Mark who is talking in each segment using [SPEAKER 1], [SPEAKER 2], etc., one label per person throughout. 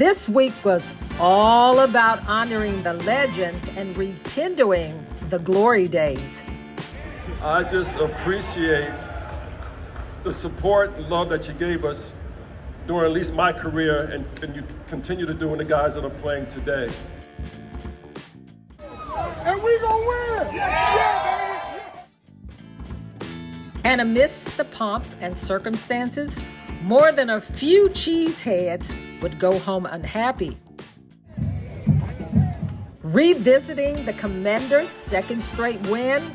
[SPEAKER 1] This week was all about honoring the legends and rekindling the glory days.
[SPEAKER 2] I just appreciate the support and love that you gave us during at least my career, and you continue to do in the guys that are playing today.
[SPEAKER 3] And we gonna win! Yeah, baby!
[SPEAKER 1] And amidst the pomp and circumstances, more than a few cheeseheads would go home unhappy. Revisiting the Commanders' second straight win,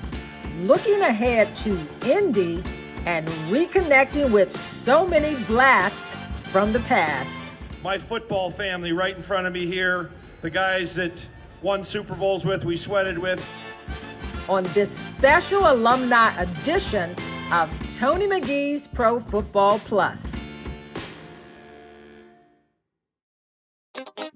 [SPEAKER 1] looking ahead to Indy, and reconnecting with so many blasts from the past.
[SPEAKER 4] My football family right in front of me here, the guys that won Super Bowls with, we sweated with.
[SPEAKER 1] On this special alumni edition of Tony McGee's Pro Football Plus.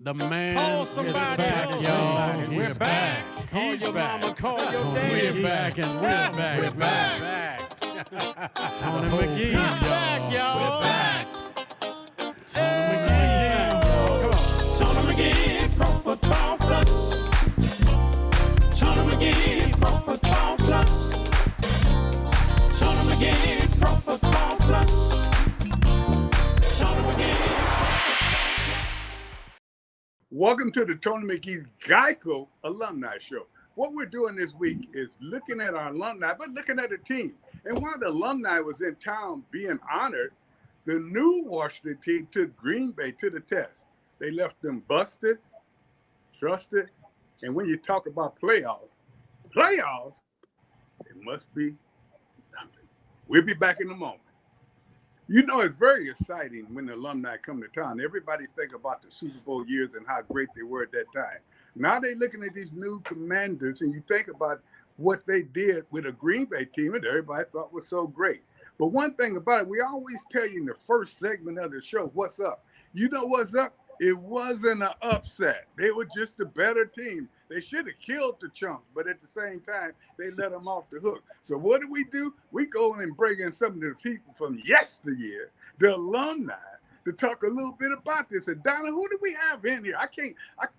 [SPEAKER 5] The man
[SPEAKER 3] Call
[SPEAKER 5] is
[SPEAKER 3] somebody,
[SPEAKER 5] back,
[SPEAKER 3] call
[SPEAKER 5] y'all.
[SPEAKER 3] somebody.
[SPEAKER 5] We're
[SPEAKER 3] He's
[SPEAKER 5] back.
[SPEAKER 3] Call
[SPEAKER 5] He's
[SPEAKER 3] your
[SPEAKER 5] back.
[SPEAKER 3] mama, call your daddy.
[SPEAKER 5] We're back and we're back.
[SPEAKER 3] We're back.
[SPEAKER 5] Tony McGee,
[SPEAKER 3] He's back, y'all.
[SPEAKER 5] We're back. Tony McGee. Come on.
[SPEAKER 3] Tony McGee, Pro Football Plus. Tony McGee, Pro Football Plus. Tony McGee, Pro Football Plus. Tony McGee.
[SPEAKER 6] Welcome to the Tony McGee Geico Alumni Show. What we're doing this week is looking at our alumni, but looking at a team. And while the alumni was in town being honored, the new Washington team took Green Bay to the test. They left them busted, trusted, and when you talk about playoffs, it must be nothing. We'll be back in a moment. You know, it's very exciting when the alumni come to town. Everybody think about the Super Bowl years and how great they were at that time. Now they're looking at these new Commanders, and you think about what they did with a Green Bay team that everybody thought was so great. But one thing about it, we always tell you in the first segment of the show, what's up? You know what's up? It wasn't an upset. They were just a better team. They should have killed the Chumps, but at the same time, they let them off the hook. So what do? We go in and bring in some of the people from yesteryear, the alumni, to talk a little bit about this. And Donna, who do we have in here?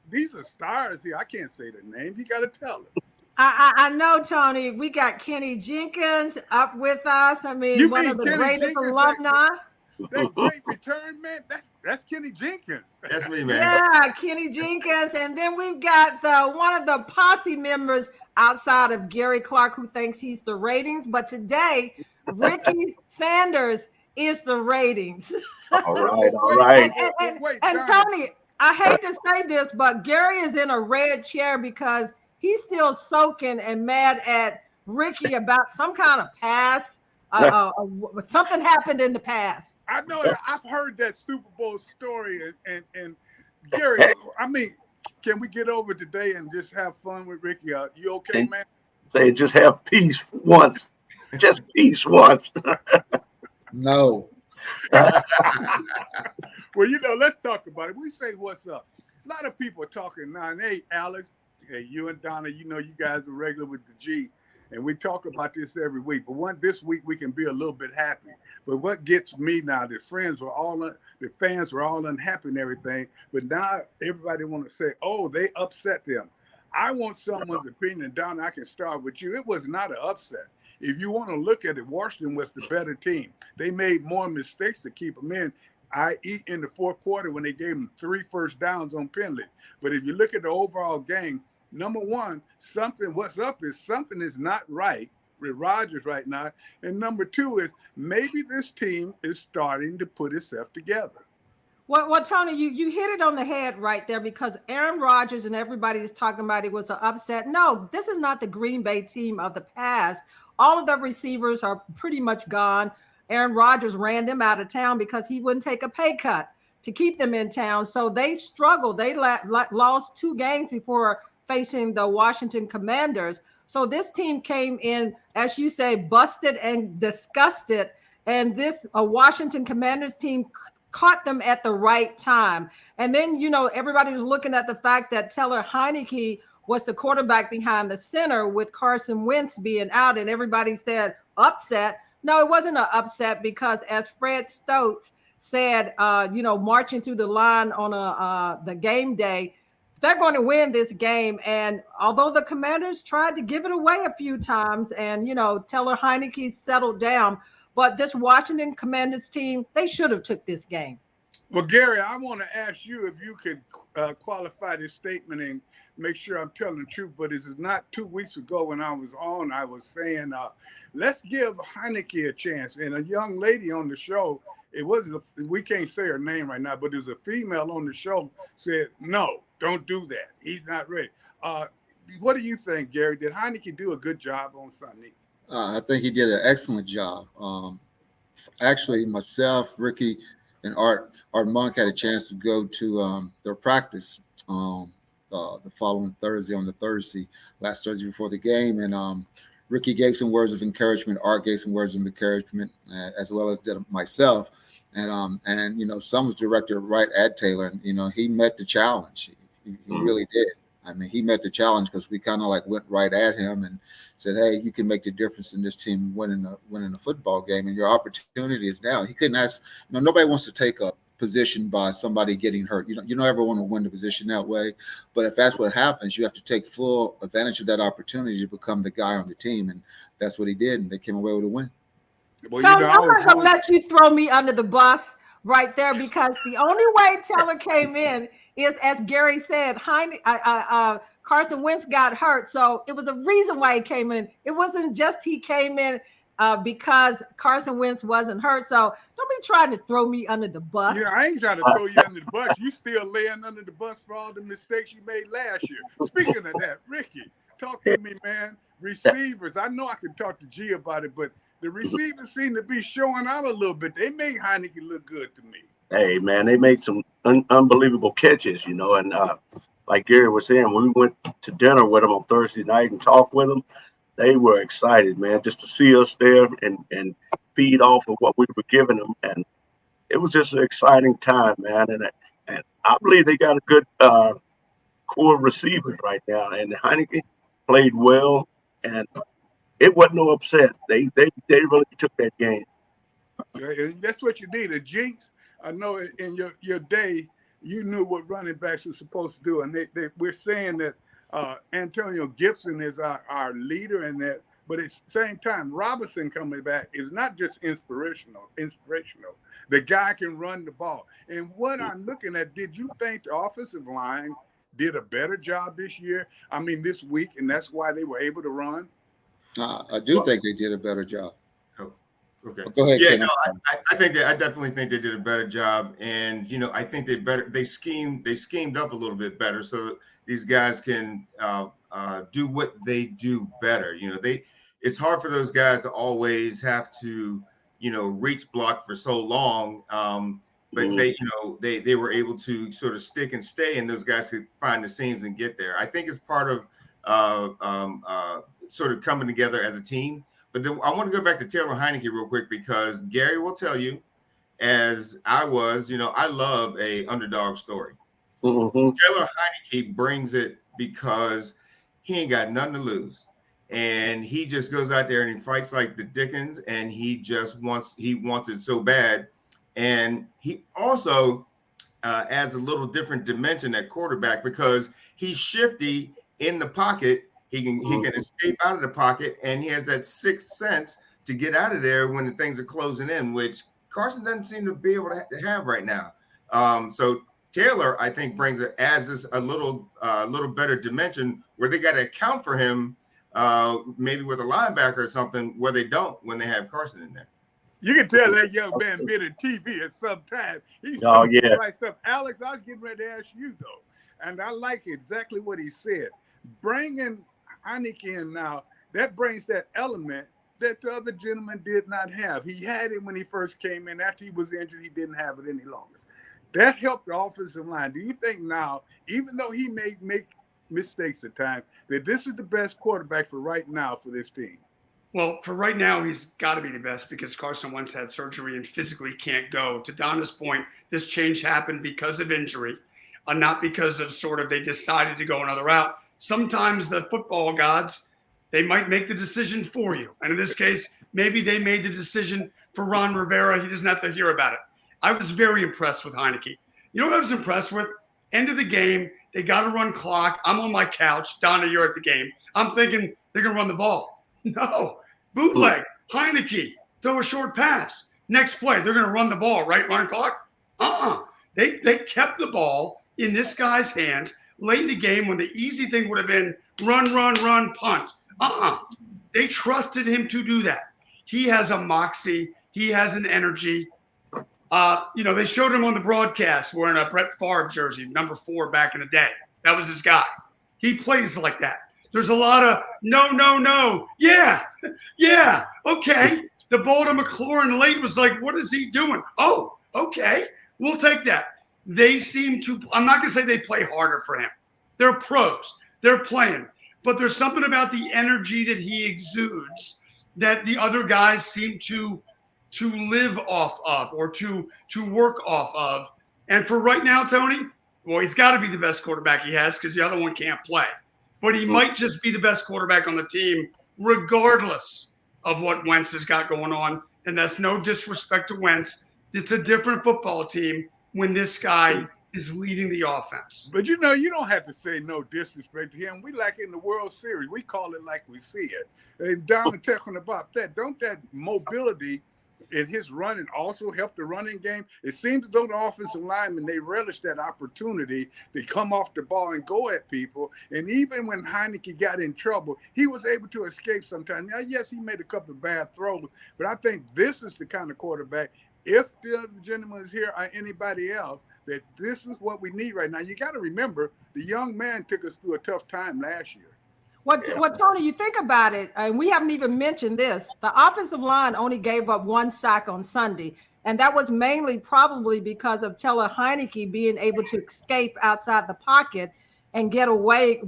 [SPEAKER 6] These are stars here. I can't say their names. You got to tell us.
[SPEAKER 1] I know, Tony. We got Kenny Jenkins up with us. I mean, one of the greatest alumni.
[SPEAKER 6] That great return, man. That's Kenny Jenkins.
[SPEAKER 7] That's me, man.
[SPEAKER 1] Yeah, Kenny Jenkins. And then we've got one of the posse members outside of Gary Clark who thinks he's the ratings. But today, Ricky Sanders is the ratings.
[SPEAKER 6] All right.
[SPEAKER 1] And Tony, I hate to say this, but Gary is in a red chair because he's still soaking and mad at Ricky about some kind of pass. Something happened in the past.
[SPEAKER 6] I know. I've heard that Super Bowl story, and Gary, I mean, can we get over today and just have fun with Ricky? You okay, man?
[SPEAKER 8] Say just have peace once. Just peace once.
[SPEAKER 9] No.
[SPEAKER 6] Well, let's talk about it. We say what's up. A lot of people are talking now. And hey, Alex, hey, you and Donna, you guys are regular with the G. And we talk about this every week, but this week we can be a little bit happy. But what gets me now, the fans were all unhappy and everything, but now everybody want to say, oh, they upset them. I want someone's opinion. Don, I can start with you. It was not an upset. If you want to look at it, Washington was the better team. They made more mistakes to keep them in, i.e. in the fourth quarter when they gave them 3 first downs on penalty. But if you look at the overall game, number one, something is not right with Rodgers right now. And number two is maybe this team is starting to put itself together.
[SPEAKER 1] Well, Tony, you hit it on the head right there because Aaron Rodgers and everybody is talking about it was an upset. No, this is not the Green Bay team of the past. All of the receivers are pretty much gone. Aaron Rodgers ran them out of town because he wouldn't take a pay cut to keep them in town. So they struggled. They lost 2 games before facing the Washington Commanders. So this team came in, as you say, busted and disgusted. And this Washington Commanders team caught them at the right time. And then, everybody was looking at the fact that Taylor Heineke was the quarterback behind the center with Carson Wentz being out. And everybody said upset. No, it wasn't an upset because as Fred Stokes said, marching through the line on the game day, they're going to win this game. And although the Commanders tried to give it away a few times, and Taylor Heineke settled down, but this Washington Commanders team, they should have took this game.
[SPEAKER 6] Well, Gary, I want to ask you if you could qualify this statement and make sure I'm telling the truth. But this is not 2 weeks ago when I was on. I was saying, let's give Heineke a chance. And a young lady on the show, we can't say her name right now, but there's a female on the show said, no, don't do that. He's not ready. What do you think, Gary? Did Heineke do a good job on Sunday?
[SPEAKER 9] I think he did an excellent job. Actually, myself, Ricky, and Art Monk had a chance to go to their practice the following Thursday, last Thursday before the game. And Ricky gave some words of encouragement. Art gave some words of encouragement, as well as did myself. And some was directed right at Taylor. And, he met the challenge. He really did. I mean, he met the challenge because we kind of went right at him and said, hey, you can make the difference in this team winning a football game, and your opportunity is now. He couldn't ask, nobody wants to take a position by somebody getting hurt. You don't ever want to win the position that way. But if that's what happens, you have to take full advantage of that opportunity to become the guy on the team. And that's what he did. And they came away with a win.
[SPEAKER 6] Well,
[SPEAKER 1] Tony, I'm not going to let you throw me under the bus right there, because the only way Taylor came in is, as Gary said, Carson Wentz got hurt. So it was a reason why he came in. It wasn't just he came in because Carson Wentz wasn't hurt. So don't be trying to throw me under the bus.
[SPEAKER 6] Yeah, I ain't trying to throw you under the bus. You still laying under the bus for all the mistakes you made last year. Speaking of that, Ricky, talk to me, man. Receivers, I know I can talk to G about it, but the receivers seem to be showing out a little bit. They made Heineke look good to me.
[SPEAKER 8] Hey, man, they made some unbelievable catches, and like Gary was saying, when we went to dinner with them on Thursday night and talked with them, they were excited, man, just to see us there and feed off of what we were giving them. And it was just an exciting time, man. And I believe they got a good core receivers right now. And Heineke played well, and it wasn't no upset. They really took that game.
[SPEAKER 6] Yeah, that's what you need, a jinx. I know in your day, you knew what running backs were supposed to do. And we're saying that Antonio Gibson is our leader in that. But at the same time, Robinson coming back is not just inspirational. The guy can run the ball. And what I'm looking at, did you think the offensive line did a better job this year? I mean, this week, and that's why they were able to run?
[SPEAKER 9] I do think they did a better job.
[SPEAKER 5] Okay.
[SPEAKER 9] Go ahead,
[SPEAKER 5] yeah,
[SPEAKER 9] Ken.
[SPEAKER 5] no, I definitely think they did a better job, and I think they schemed up a little bit better so that these guys can do what they do better. It's hard for those guys to always have to reach block for so long, but they were able to sort of stick and stay, and those guys could find the seams and get there. I think it's part of sort of coming together as a team. But then I want to go back to Taylor Heineke real quick, because Gary will tell you, as I was, I love a underdog story.
[SPEAKER 8] Mm-hmm.
[SPEAKER 5] Taylor Heineke brings it because he ain't got nothing to lose. And he just goes out there and he fights like the Dickens, and he wants it so bad. And he also adds a little different dimension at quarterback, because he's shifty in the pocket. He can escape out of the pocket, and he has that sixth sense to get out of there when the things are closing in, which Carson doesn't seem to be able to have right now. So Taylor, I think, adds this a little better dimension where they got to account for him, maybe with a linebacker or something, where they don't when they have Carson in there.
[SPEAKER 6] You can tell that young man been in TV at some time. He's
[SPEAKER 8] yeah.
[SPEAKER 6] right stuff. Alex, I was getting ready to ask you though, and I like exactly what he said. Bringing Heineke in now, that brings that element that the other gentleman did not have. He had it when he first came in. After he was injured, he didn't have it any longer. That helped the offensive line. Do you think now, even though he may make mistakes at times, that this is the best quarterback for right now for this team?
[SPEAKER 3] Well, for right now, he's got to be the best, because Carson Wentz had surgery and physically can't go. To Donna's point, this change happened because of injury, not because of they decided to go another route. Sometimes the football gods, they might make the decision for you. And in this case, maybe they made the decision for Ron Rivera. He doesn't have to hear about it. I was very impressed with Heineke. You know what I was impressed with? End of the game, they got to run clock. I'm on my couch. Donna, you're at the game. I'm thinking they're going to run the ball. No. Bootleg, Heineke, throw a short pass. Next play, they're going to run the ball, right? Run clock? They kept the ball in this guy's hands late in the game when the easy thing would have been run, punt. They trusted him to do that. He has a moxie. He has an energy. They showed him on the broadcast wearing a Brett Favre jersey, number 4 back in the day. That was his guy. He plays like that. There's a lot of no. Yeah, okay. The ball to McLaurin late was like, what is he doing? Oh, okay. We'll take that. They seem to, I'm not going to say they play harder for him. They're pros. They're playing. But there's something about the energy that he exudes that the other guys seem to live off of or to work off of. And for right now, Tony, well, he's got to be the best quarterback he has because the other one can't play. But he might just be the best quarterback on the team regardless of what Wentz has got going on. And that's no disrespect to Wentz. It's a different football team when this guy is leading the offense.
[SPEAKER 6] But you don't have to say no disrespect to him. We like in the World Series, we call it like we see it. And Don and talking about that, don't that mobility in his running also help the running game? It seems as though the offensive linemen, they relish that opportunity to come off the ball and go at people. And even when Heineke got in trouble, he was able to escape sometimes. Now, yes, he made a couple of bad throws, but I think this is the kind of quarterback, if the other gentleman is here or anybody else, that this is what we need right now. You got to remember, the young man took us through a tough time last year.
[SPEAKER 1] What Tony, you think about it, and we haven't even mentioned this, the offensive line only gave up 1 sack on Sunday, and that was mainly probably because of Taylor Heineke being able to escape outside the pocket and get away.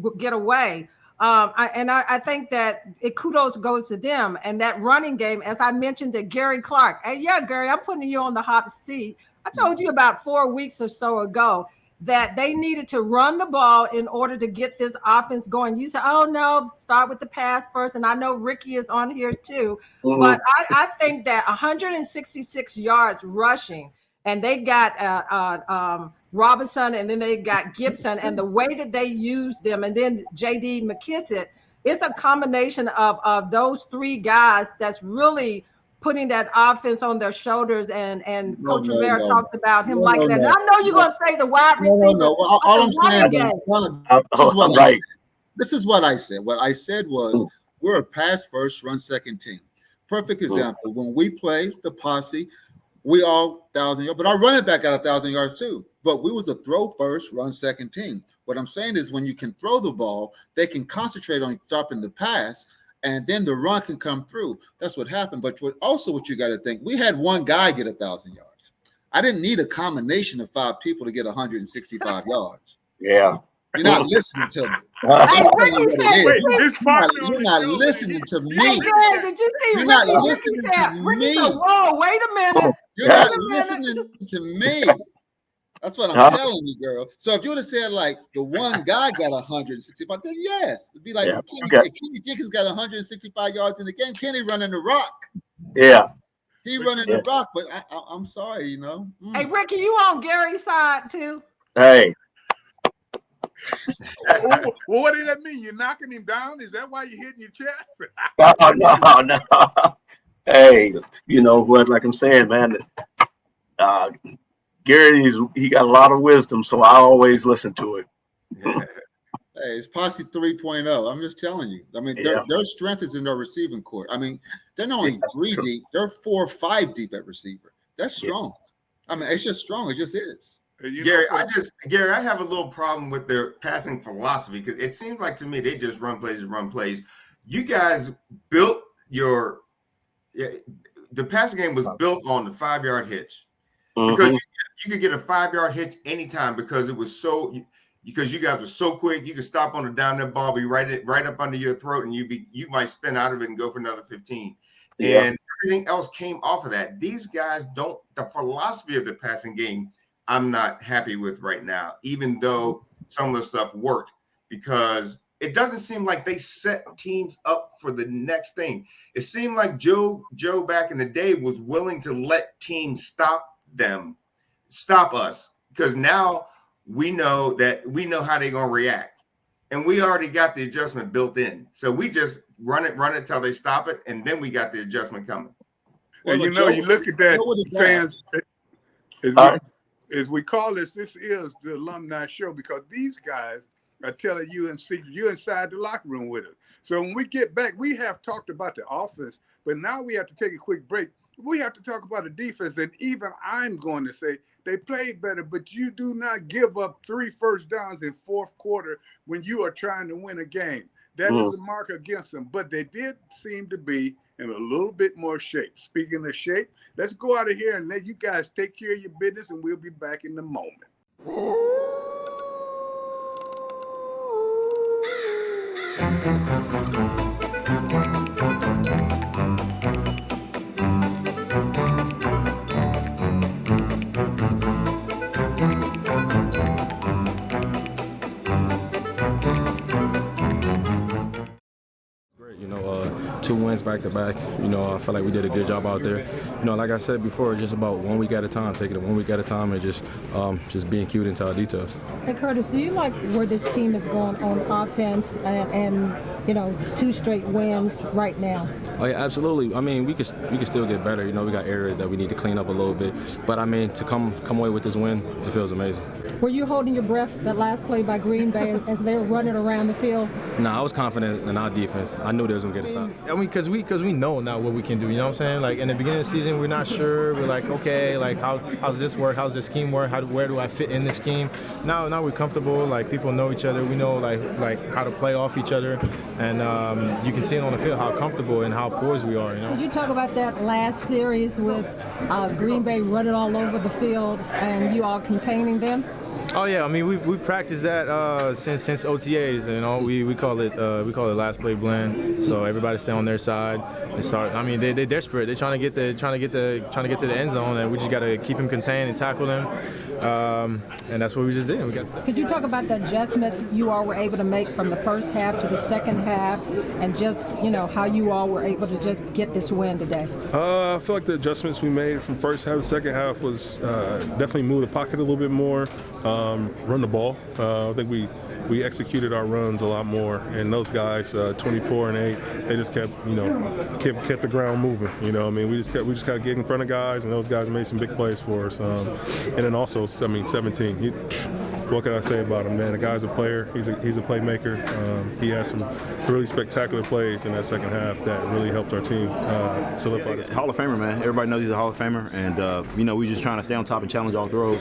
[SPEAKER 1] I think that kudos goes to them. And that running game, as I mentioned to Gary Clark, hey, yeah, Gary, I'm putting you on the hot seat. I told you about 4 weeks or so ago that they needed to run the ball in order to get this offense going. You said, oh, no, start with the pass first. And I know Ricky is on here too. Mm-hmm. But I think that 166 yards rushing, and they got Robinson, and then they got Gibson, and the way that they use them, and then J.D. McKissick, it's a combination of those 3 guys that's really putting that offense on their shoulders, and Coach Rivera talked about him like that. And I know you're going to say the wide receiver.
[SPEAKER 9] No. All I'm saying, this is what I said. What I said was, we're a pass first, run second team. Perfect example. When we play the posse, we all 1,000 yards, but our running back got 1,000 yards too. But we was a throw first, run second team. What I'm saying is, when you can throw the ball, they can concentrate on stopping the pass, and then the run can come through. That's what happened. But what you got to think, we had one guy get 1,000 yards. I didn't need a combination of 5 people to get 165 yards.
[SPEAKER 8] Yeah.
[SPEAKER 9] You're not listening to me. You're not listening to me.
[SPEAKER 1] Hey, Greg, did you see
[SPEAKER 9] You're not listening to me.
[SPEAKER 1] Whoa, wait a minute.
[SPEAKER 9] You're not listening to me. That's what I'm telling you, girl. So if you would have said like the one guy got 165, then yes, it'd be like Kenny Jenkins got 165 yards in the game. Kenny running the rock.
[SPEAKER 8] Yeah,
[SPEAKER 9] he running the rock. But I'm sorry,
[SPEAKER 1] Hey, Ricky, you on Gary's side too?
[SPEAKER 8] Hey.
[SPEAKER 6] Well, what does that mean? You're knocking him down? Is that why you're hitting your chest?
[SPEAKER 8] No. Hey, you know what? Like I'm saying, man. Gary, he got a lot of wisdom, so I always listen to it.
[SPEAKER 9] Yeah. Hey, it's Posse 3.0. I'm just telling you. I mean, their strength is in their receiving court. I mean, they're not only 3 deep, they're 4 or 5 deep at receiver. That's strong. I mean, it's just strong. It just is.
[SPEAKER 5] Gary, I have a little problem with their passing philosophy, because it seems like to me they just run plays. You guys built the passing game was built on the 5-yard hitch. Because you could get a 5-yard hitch anytime, because because you guys were so quick. You could stop on the down that ball, be right up under your throat, and you might spin out of it and go for another 15. Yeah. And everything else came off of that. These guys don't. The philosophy of the passing game, I'm not happy with right now, even though some of the stuff worked, because it doesn't seem like they set teams up for the next thing. It seemed like Joe back in the day was willing to let teams stop them stop us, because now we know how they're gonna react, and we already got the adjustment built in. So we just run it till they stop it, and then we got the adjustment coming.
[SPEAKER 6] Well,
[SPEAKER 9] Well,
[SPEAKER 6] you know,
[SPEAKER 9] Joe,
[SPEAKER 6] you look at that,
[SPEAKER 9] Joe was
[SPEAKER 6] fans. As we call this is the alumni show, because these guys are telling you in secret, you're inside the locker room with us. So when we get back, we have talked about the offense, but now we have to take a quick break. We have to talk about the defense, and even I'm going to say they played better, but you do not give up 3 first downs in fourth quarter when you are trying to win a game. That is a mark against them, but they did seem to be in a little bit more shape. Speaking of shape, let's go out of here and let you guys take care of your business, and we'll be back in a moment.
[SPEAKER 7] You know, 2 wins back to back. You know, I feel like we did a good job out there. You know, like I said before, just about 1 week at a time, taking it 1 week at a time, and just being cute into our details.
[SPEAKER 10] Hey Curtis, do you like where this team is going on offense and you know, 2 straight wins right now?
[SPEAKER 7] Oh yeah, absolutely. I mean, we could still get better. You know, we got areas that we need to clean up a little bit. But I mean, to come away with this win, it feels amazing.
[SPEAKER 10] Were you holding your breath that last play by Green Bay as they were running around the field?
[SPEAKER 7] No, I was confident in our defense. I knew they was gonna get a stop.
[SPEAKER 11] I mean, because we know now what we can do. You know what I'm saying? Like in the beginning of the season, we're not sure. We're like, okay, like how's this work? How's this scheme work? Where do I fit in this scheme? Now we're comfortable. Like people know each other. We know like how to play off each other, and you can see it on the field how comfortable and how poised we are. You know.
[SPEAKER 10] Could you talk about that last series with Green Bay running all over the field and you all containing them?
[SPEAKER 11] Oh yeah, I mean we practiced that since OTAs. You know, we call it last play blend. So everybody stay on their side and start. I mean they're desperate. They're trying to get to the end zone, and we just got to keep them contained and tackle them. And that's what we just did.
[SPEAKER 10] Could you talk about the adjustments you all were able to make from the first half to the second half, and just how you all were able to just get this win today?
[SPEAKER 2] I feel like the adjustments we made from first half to second half was definitely move the pocket a little bit more, run the ball. I think we executed our runs a lot more, and those guys, 24 and 8, they just kept the ground moving. You know, I mean, we just got to get in front of guys, and those guys made some big plays for us. And then also, I mean, 17. What can I say about him, man? The guy's a player. He's a playmaker. He had some really spectacular plays in that second half that really helped our team solidify this.
[SPEAKER 12] Hall of Famer, man. Everybody knows he's a Hall of Famer, and we just trying to stay on top and challenge all throws.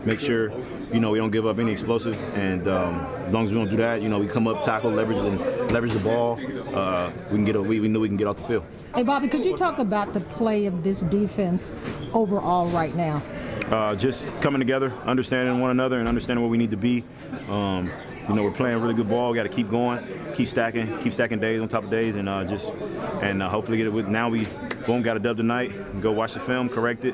[SPEAKER 12] Make sure we don't give up any explosive, and as long as we don't do that, we come up, tackle, leverage the ball. We know we can get off the field.
[SPEAKER 10] Hey Bobby, could you talk about the play of this defense overall right now?
[SPEAKER 12] Just coming together, understanding one another, and understanding where we need to be. We're playing really good ball. We got to keep going, keep stacking days on top of days, and hopefully get it. Now we got a dub tonight. Go watch the film, correct it,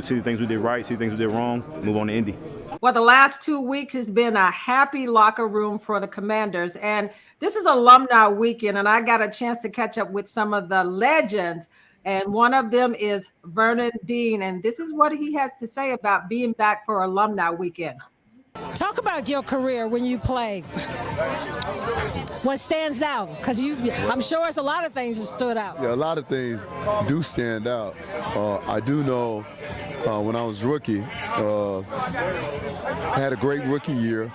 [SPEAKER 12] see the things we did right, see the things we did wrong, move on to Indy.
[SPEAKER 1] Well, the last 2 weeks has been a happy locker room for the Commanders. And this is alumni weekend, and I got a chance to catch up with some of the legends. And one of them is Vernon Dean. And this is what he had to say about being back for alumni weekend.
[SPEAKER 10] Talk about your career when you played. What stands out? Because I'm sure it's a lot of things that stood out.
[SPEAKER 13] Yeah, a lot of things do stand out. I do know when I was rookie, I had a great rookie year.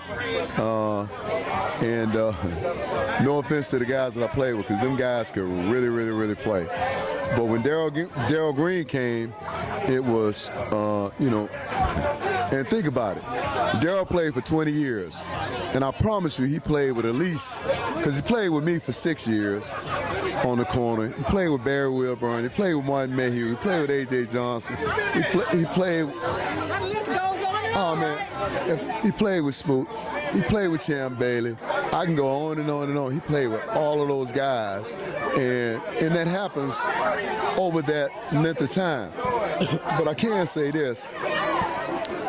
[SPEAKER 13] And no offense to the guys that I played with, because them guys could really, really, really play. But when Darryl Green came, it was, and think about it. Darryl played for 20 years, and I promise you he played with at least, because he played with me for 6 years on the corner. He played with Barry Wilburn. He played with Martin Mayhew. He played with A.J. Johnson. He played.
[SPEAKER 10] That list goes on and on.
[SPEAKER 13] Oh, man. He played with Smoot. He played with Champ Bailey. I can go on and on and on. He played with all of those guys, and that happens over that length of time. But I can say this.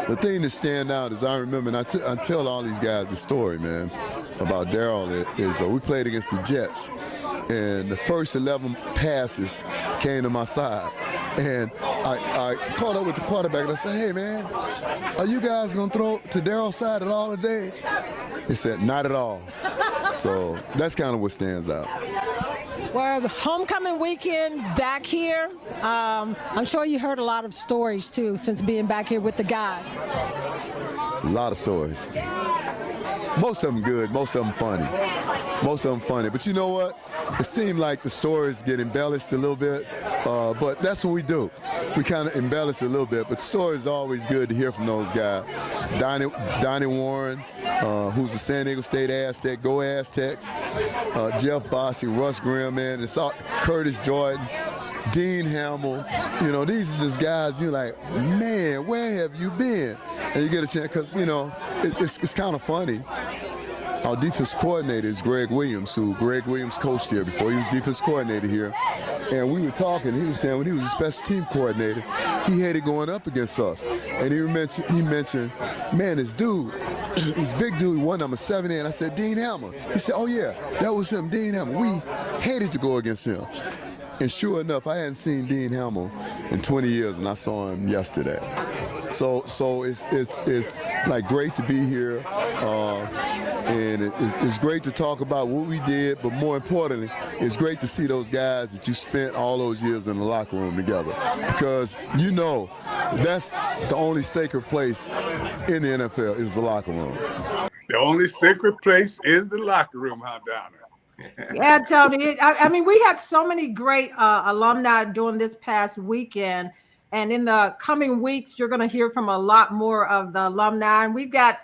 [SPEAKER 13] The thing that stand out is I remember, and I tell all these guys the story, man, about Darryl is we played against the Jets, and the first 11 passes came to my side. And I caught up with the quarterback and I said, hey, man, are you guys going to throw to Daryl's side at all today? He said, not at all. So that's kind of what stands out.
[SPEAKER 10] Well, homecoming weekend back here, I'm sure you heard a lot of stories, too, since being back here with the guys.
[SPEAKER 13] A lot of stories. Most of them good, most of them funny. Most of them funny. But you know what? It seemed like the stories get embellished a little bit, but that's what we do. We kind of embellish a little bit, but the story is always good to hear from those guys. Donnie Warren, who's a San Diego State Aztec, go Aztecs. Jeff Bossy, Russ Grimm, man, it's all, Curtis Jordan, Dean Hamill. You know, these are just guys you're like, man, where have you been? And you get a chance, because, you know, it's kind of funny. Our defense coordinator is Greg Williams, who Greg Williams coached here before. He was defense coordinator here. And we were talking, he was saying when he was a special team coordinator, he hated going up against us. And he mentioned, man, this dude, this big dude, won number 70, and I said, Dean Hammer. He said, oh yeah, that was him, Dean Hammer. We hated to go against him. And sure enough, I hadn't seen Dean Hamill in 20 years, and I saw him yesterday. So it's like great to be here, and it's great to talk about what we did, but more importantly, it's great to see those guys that you spent all those years in the locker room together, because you know that's the only sacred place in the NFL is the locker room.
[SPEAKER 6] The only sacred place is the locker room, huh, Donna?
[SPEAKER 1] Yeah, Tony. I mean, we had so many great alumni during this past weekend. And in the coming weeks, you're going to hear from a lot more of the alumni. And we've got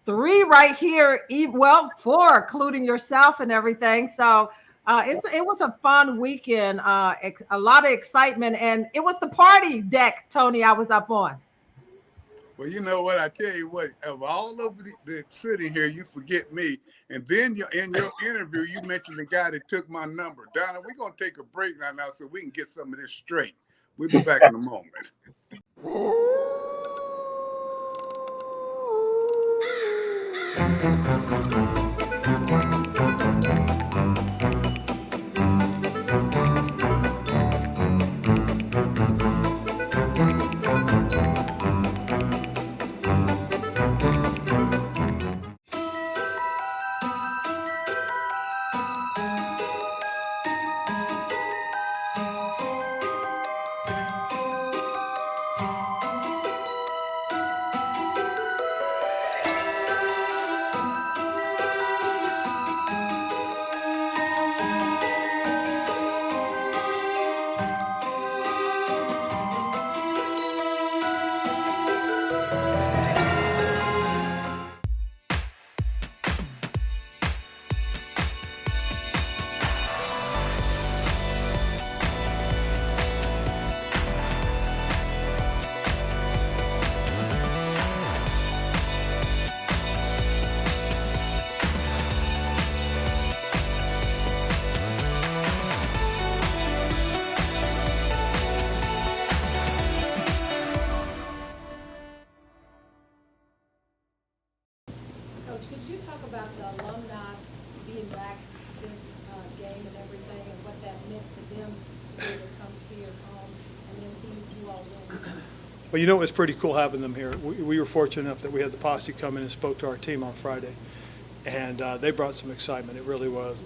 [SPEAKER 1] 3 right here, well, 4, including yourself and everything. So it was a fun weekend, a lot of excitement. And it was the party deck, Tony, I was up on.
[SPEAKER 6] Well, you know what? I tell you what, of all of the sitting here, you forget me. And then in your interview, you mentioned the guy that took my number. Donna, we're going to take a break right now so we can get some of this straight. We'll be back in a moment.
[SPEAKER 14] Well, you know, it was pretty cool having them here. We were fortunate enough that we had the posse come in and spoke to our team on Friday, and they brought some excitement. It really was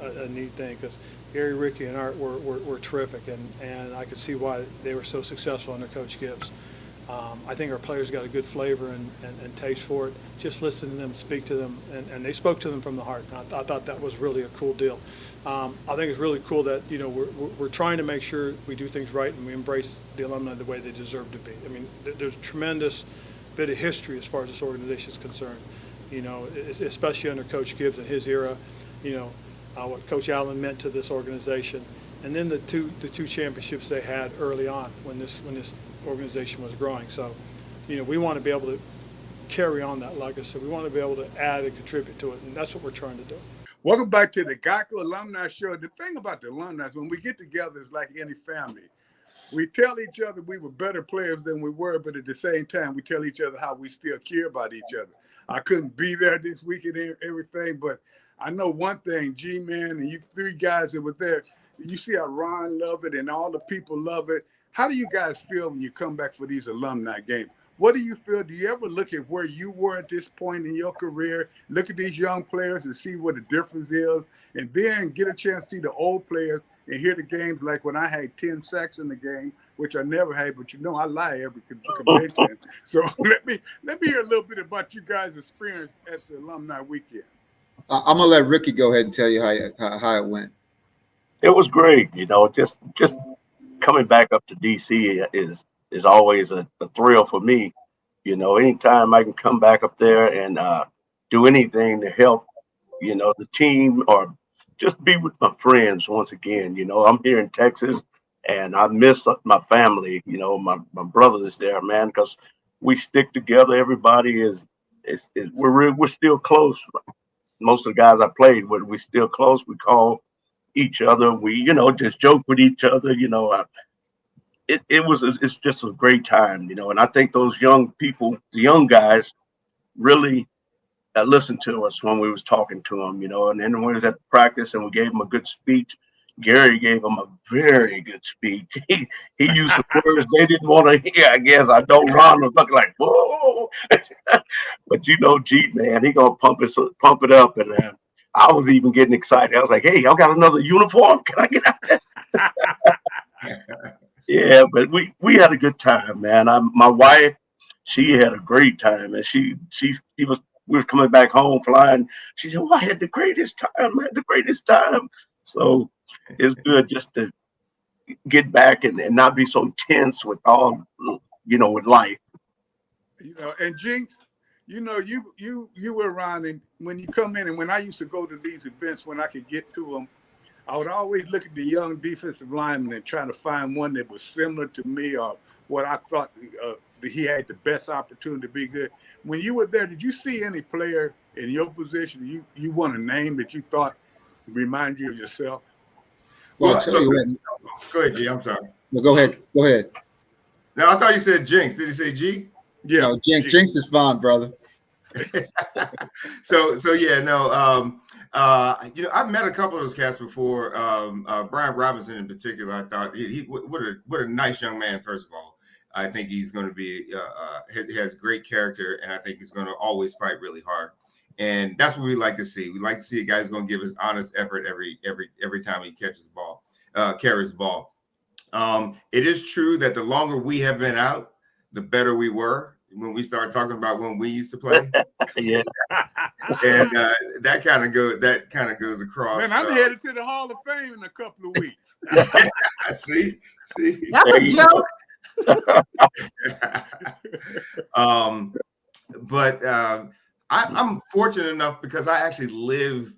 [SPEAKER 14] a neat thing, because Gary, Ricky, and Art were terrific, and I could see why they were so successful under Coach Gibbs. I think our players got a good flavor and taste for it. Just listening to them speak to them, and they spoke to them from the heart. And I thought that was really a cool deal. I think it's really cool that, you know, we're trying to make sure we do things right and we embrace the alumni the way they deserve to be. I mean, there's a tremendous bit of history as far as this organization is concerned. You know, especially under Coach Gibbs and his era. You know, what Coach Allen meant to this organization, and then the two championships they had early on when this organization was growing. So, you know, we want to be able to carry on that legacy. We want to be able to add and contribute to it, and that's what we're trying to do.
[SPEAKER 6] Welcome back to the Geico Alumni Show. The thing about the alumni is when we get together, it's like any family. We tell each other we were better players than we were, but at the same time, we tell each other how we still care about each other. I couldn't be there this weekend and everything, but I know one thing, G-Man and you 3 guys that were there, you see how Ron loved it and all the people love it, How do you guys feel when you come back for these alumni games? What do you feel? Do you ever look at where you were at this point in your career, look at these young players and see what the difference is, and then get a chance to see the old players and hear the games like when I had 10 sacks in the game, which I never had, but I lie every convention. So let me hear a little bit about you guys' experience at the alumni weekend.
[SPEAKER 9] I'm gonna let Ricky go ahead and tell you how it went.
[SPEAKER 8] It was great, just coming back up to DC is always a thrill for me. Anytime I can come back up there and do anything to help, the team or just be with my friends once again. I'm here in Texas and I miss my family. My brothers is there, man, because we stick together. Everybody we're still close. Most of the guys I played with, we still close. We call each other. We, just joke with each other. It's just a great time, and I think those young people, the young guys, really listened to us when we was talking to them, and then when we was at practice and we gave them a good speech. Gary gave them a very good speech. He used some words they didn't want to hear. I guess I don't run was looking like whoa, but G man, he gonna pump it up, and I was even getting excited. I was like, hey, y'all got another uniform? Can I get out there? Yeah, but we had a good time, man. My wife, she had a great time, and we were coming back home flying. She said, "Well, I had the greatest time. I had the greatest time." So it's good just to get back and not be so tense with with life.
[SPEAKER 6] And Jinx, you were around, and when you come in, and when I used to go to these events, when I could get to them, I would always look at the young defensive lineman and try to find one that was similar to me or what I thought that he had the best opportunity to be good. When you were there, did you see any player in your position you want to name that you thought remind you of yourself?
[SPEAKER 9] Well, I'll tell you what.
[SPEAKER 5] Go ahead, G. I'm sorry.
[SPEAKER 9] No, go ahead. Go ahead.
[SPEAKER 5] No, I thought you said Jinx. Did he say G?
[SPEAKER 6] Yeah.
[SPEAKER 9] No, Jinx is fine, brother.
[SPEAKER 5] So yeah, no. I've met a couple of those cats before. Brian Robinson in particular, I thought what a nice young man. First of all, I think he's going to be has great character, and I think he's going to always fight really hard. And that's what we like to see. We like to see a guy who's going to give his honest effort every time he carries the ball. It is true that the longer we have been out, the better we were when we start talking about when we used to play.
[SPEAKER 8] Yeah.
[SPEAKER 5] And that kind of goes across.
[SPEAKER 6] Man, I'm headed to the Hall of Fame in a couple of weeks.
[SPEAKER 5] See,
[SPEAKER 1] that's a joke.
[SPEAKER 5] But I'm fortunate enough because I actually live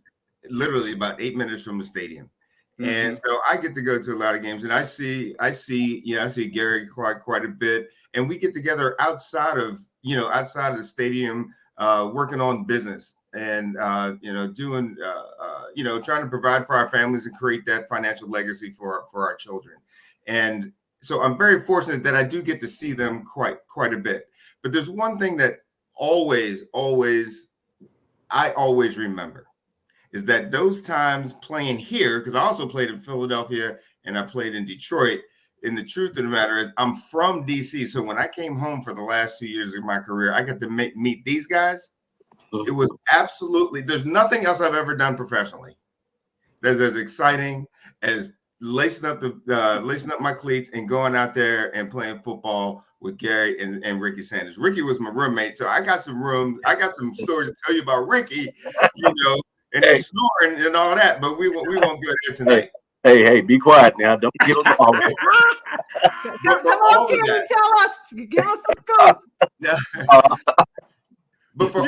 [SPEAKER 5] literally about 8 minutes from the stadium. Mm-hmm. And so I get to go to a lot of games, and I see Gary quite a bit, and we get together outside of the stadium, working on business and doing trying to provide for our families and create that financial legacy for our children. And so I'm very fortunate that I do get to see them quite a bit. But there's one thing that I always remember is that those times playing here, because I also played in Philadelphia and I played in Detroit. And the truth of the matter is I'm from DC. So when I came home for the last 2 years of my career, I got to meet these guys. It was absolutely, there's nothing else I've ever done professionally that's as exciting as lacing up my cleats and going out there and playing football with Gary and Ricky Sanders. Ricky was my roommate, so I got some stories to tell you about Ricky, and he's snoring and all that, but we won't go there tonight.
[SPEAKER 8] Hey, be quiet now. Don't get on
[SPEAKER 1] Come on, Kenny, tell us. Give us a scoop.
[SPEAKER 5] But for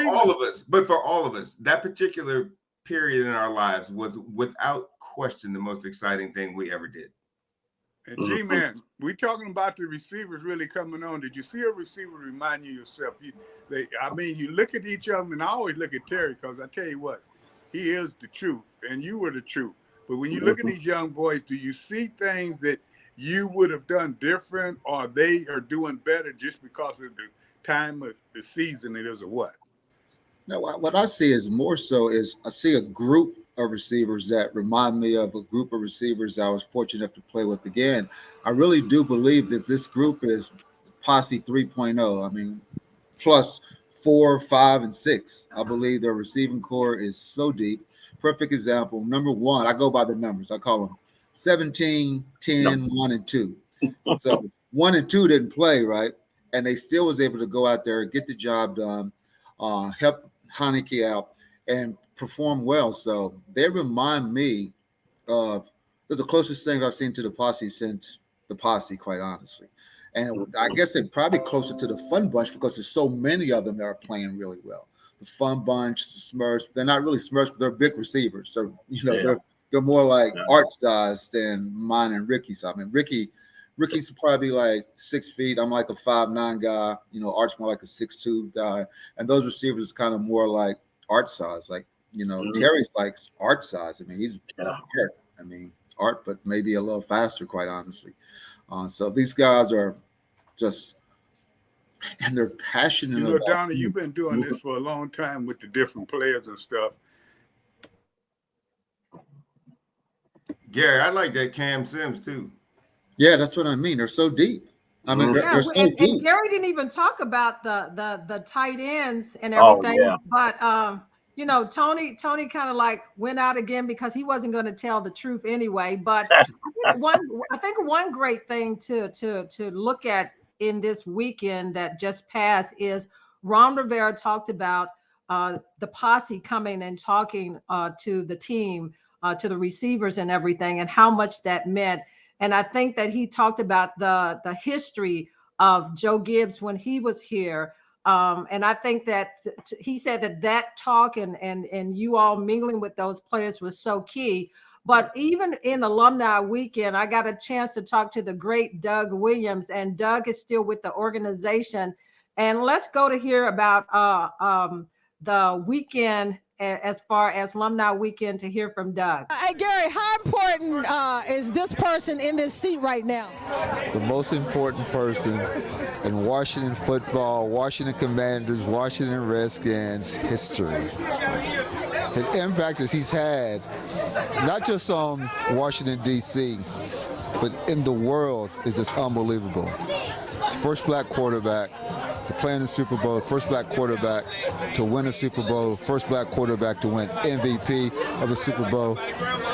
[SPEAKER 5] all of us, that particular period in our lives was without question the most exciting thing we ever did.
[SPEAKER 6] And G-Man, we talking about the receivers really coming on. Did you see a receiver remind you yourself? You look at each of them, and I always look at Terry because I tell you what, he is the truth, and you were the truth. But when you look at these young boys, do you see things that you would have done different, or they are doing better just because of the time of the season it is, or what?
[SPEAKER 9] No, what I see is more so is I see a group of receivers that remind me of a group of receivers I was fortunate enough to play with again. I really do believe that this group is Posse 3.0. I mean, plus 4, 5, and 6. I believe their receiving core is so deep. Perfect example. Number one, I go by the numbers. I call them 17, 10, 1, and 2. So 1 and 2 didn't play, right? And they still was able to go out there, get the job done, help Heineke out, and perform well. So they remind me of the closest thing I've seen to the Posse since the Posse, quite honestly. And I guess they're probably closer to the Fun Bunch because there's so many of them that are playing really well. The Fun Bunch, the Smurfs, they're not really Smurfs because they're big receivers. So, they're more like Art size than mine and Ricky's. I mean, Ricky's probably like 6 feet. I'm like a 5'9" guy. Art's more like a 6'2" guy. And those receivers kind of more like Art size. Like, Terry's like Art size. I mean, he's Art. I mean, Art, but maybe a little faster, quite honestly. So these guys are just, and they're passionate.
[SPEAKER 6] Donnie, you've been doing this for a long time with the different players and stuff.
[SPEAKER 5] Gary, I like that Cam Sims too.
[SPEAKER 9] Yeah, that's what I mean. They're so deep. I mean, they're so deep.
[SPEAKER 1] And Gary didn't even talk about the tight ends and everything.
[SPEAKER 8] Oh, yeah.
[SPEAKER 1] But Tony kind of like went out again because he wasn't going to tell the truth anyway. But I think one great thing to look at in this weekend that just passed is Ron Rivera talked about the Posse coming and talking to the team, to the receivers and everything, and how much that meant. And I think that he talked about the history of Joe Gibbs when he was here. And I think that he said that talk and you all mingling with those players was so key. But even in Alumni Weekend, I got a chance to talk to the great Doug Williams, and Doug is still with the organization. And let's go to hear about the weekend as far as Alumni Weekend to hear from Doug.
[SPEAKER 10] Hey, Gary, how important is this person in this seat right now?
[SPEAKER 13] The most important person in Washington football, Washington Commanders, Washington Redskins history. The impact that he's had, not just on Washington, D.C., but in the world is just unbelievable. First black quarterback to play in the Super Bowl, first black quarterback to win a Super Bowl, first black quarterback to win MVP of the Super Bowl.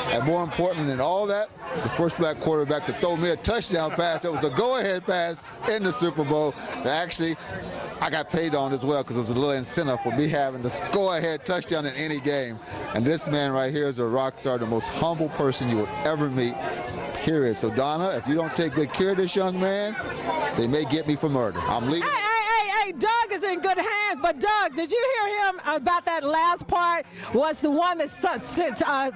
[SPEAKER 13] And more important than all that, the first black quarterback to throw me a touchdown pass that was a go-ahead pass in the Super Bowl. Actually, I got paid on as well because it was a little incentive for me having the go-ahead touchdown in any game. And this man right here is a rock star, the most humble person you will ever meet, period. So, Donna, if you don't take good care of this young man, they may get me for murder. I'm leaving.
[SPEAKER 10] Hey, Doug is in good hands. But, Doug, did you hear him about that last part was the one that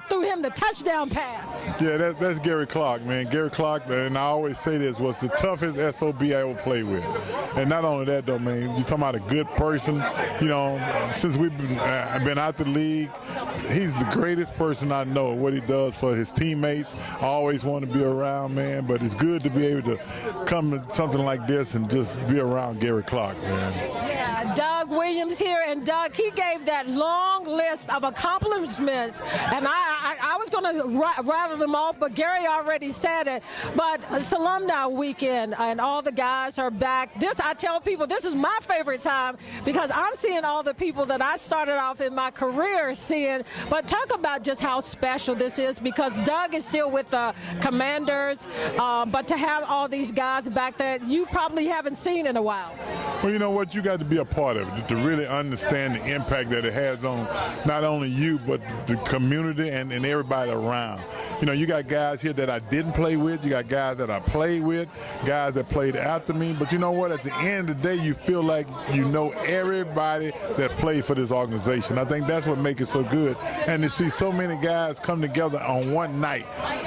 [SPEAKER 10] threw him the touchdown pass?
[SPEAKER 15] Yeah, that's Gary Clark, man. Gary Clark, and I always say this, was the toughest SOB I ever played with. And not only that, though, man, you're talking about a good person. Since we've been out the league, he's the greatest person I know. What he does for his teammates, I always want to be around, man. But it's good to be able to come to something like this and just be around Gary Clark, man.
[SPEAKER 10] Yeah, Doug Williams here, and Doug, he gave that long list of accomplishments, and I was going to rattle them off, but Gary already said it. But it's Alumni Weekend, and all the guys are back. I tell people, this is my favorite time because I'm seeing all the people that I started off in my career seeing. But talk about just how special this is because Doug is still with the Commanders, but to have all these guys back that you probably haven't seen in a while.
[SPEAKER 15] Well, you know what? You got to be a part of it to really understand the impact that it has on not only you, but the community and everybody around. You got guys here that I didn't play with. You got guys that I played with, guys that played after me. But you know what? At the end of the day, you feel like you know everybody that played for this organization. I think that's what makes it so good. And to see so many guys come together on one night.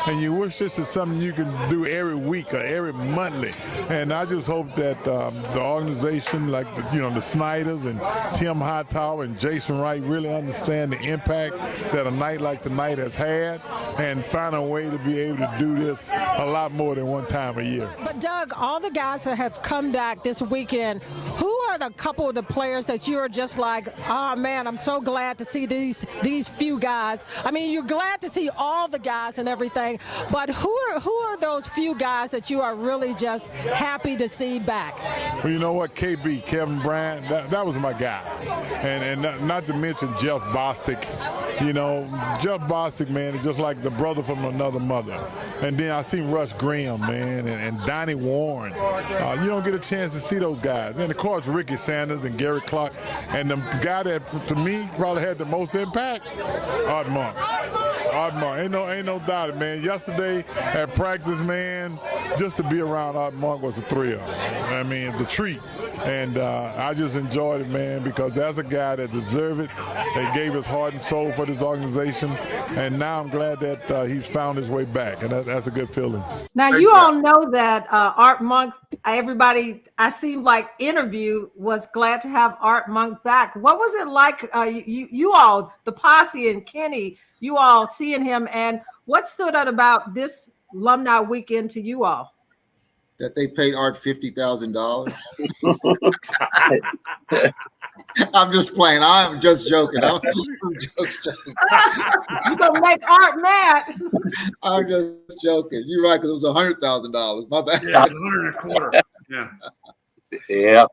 [SPEAKER 15] And you wish this is something you can do every week or every monthly. And I just hope that the organization, like the Snyders and Tim Hightower and Jason Wright, really understand the impact that a night like tonight has had and find a way to be able to do this a lot more than one time a year.
[SPEAKER 10] But Doug, all the guys that have come back this weekend, who are the couple of the players that you're just like, oh man, I'm so glad to see these few guys? I mean, you're glad to see all the guys and everything, but who are those few guys that you are really just happy to see back?
[SPEAKER 15] Well, you know what, KB, Kevin Bryant, that was my guy. And not to mention Jeff Bostic. You know, Jeff Bostic, man, is just like the brother from another mother. And then I seen Russ Graham, man, and Donnie Warren. You don't get a chance to see those guys. And of course, Ricky Sanders and Gary Clark. And the guy that, to me, probably had the most impact, Art Monk. Art Monk, ain't no doubt, man. Yesterday at practice, man, just to be around Art Monk was a thrill. I mean, it's a treat. And I just enjoyed it, man, because that's a guy that deserved it. They gave his heart and soul for this organization. And now I'm glad that he's found his way back. And that's a good feeling.
[SPEAKER 1] Now, you all know that Art Monk, everybody, I seemed like interview was glad to have Art Monk back. What was it like, you all, the posse and Kenny, you all seeing him, and what stood out about this alumni weekend to you all?
[SPEAKER 9] That they paid Art $50,000. I'm just playing. I'm just joking. I'm just joking.
[SPEAKER 1] You're gonna make Art mad.
[SPEAKER 9] I'm just joking. You're right, because it was $100,000. My bad.
[SPEAKER 3] Yeah, it was $125. Yeah.